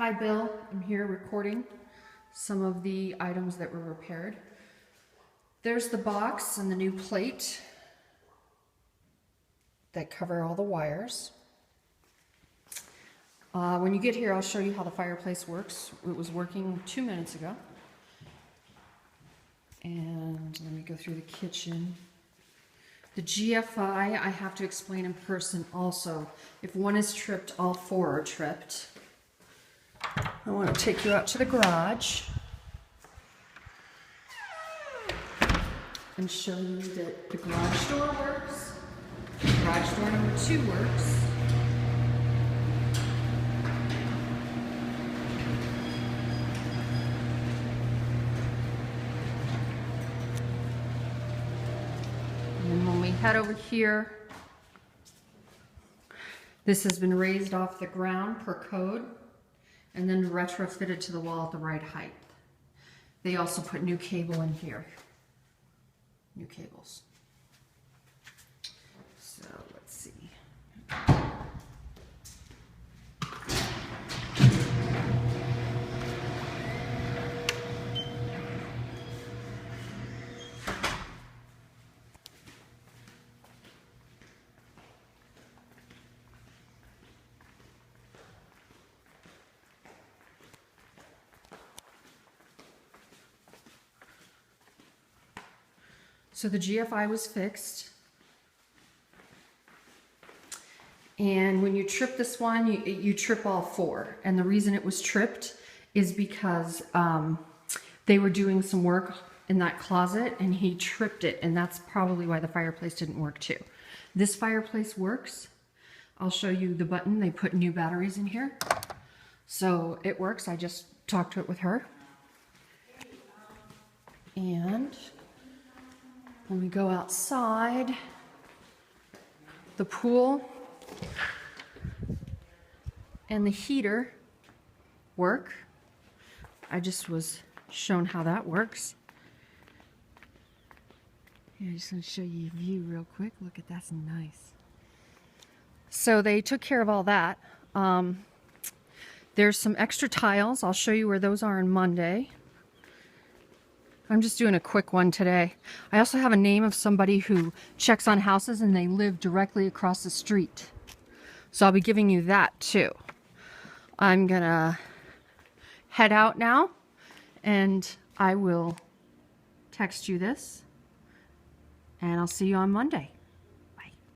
Hi Bill, I'm here recording some of the items that were repaired. There's the box and the new plate that cover all the wires. When you get here, I'll show you how the fireplace works. It was working 2 minutes ago. And let me go through the kitchen. The GFI, I have to explain in person also. If one is tripped, all four are tripped. I want to take you out to the garage and show you that the garage door works. Garage door number 2 works. And then when we head over here, this has been raised off the ground per code and then retrofitted to the wall at the right height. They also put new cable in here. New cables. So let's see. So the GFI was fixed. And when you trip this one, you trip all four. And the reason it was tripped is because they were doing some work in that closet and he tripped it. And that's probably why the fireplace didn't work too. This fireplace works. I'll show you the button. They put new batteries in here. So it works. I just talked to it with her. And when we go outside, the pool and the heater work. I just was shown how that works. Yeah, I just want to show you a view real quick. Look at that's nice. So they took care of all that. There's some extra tiles. I'll show you where those are on Monday. I'm just doing a quick one today. I also have a name of somebody who checks on houses and they live directly across the street. So I'll be giving you that too. I'm gonna head out now and I will text you this and I'll see you on Monday.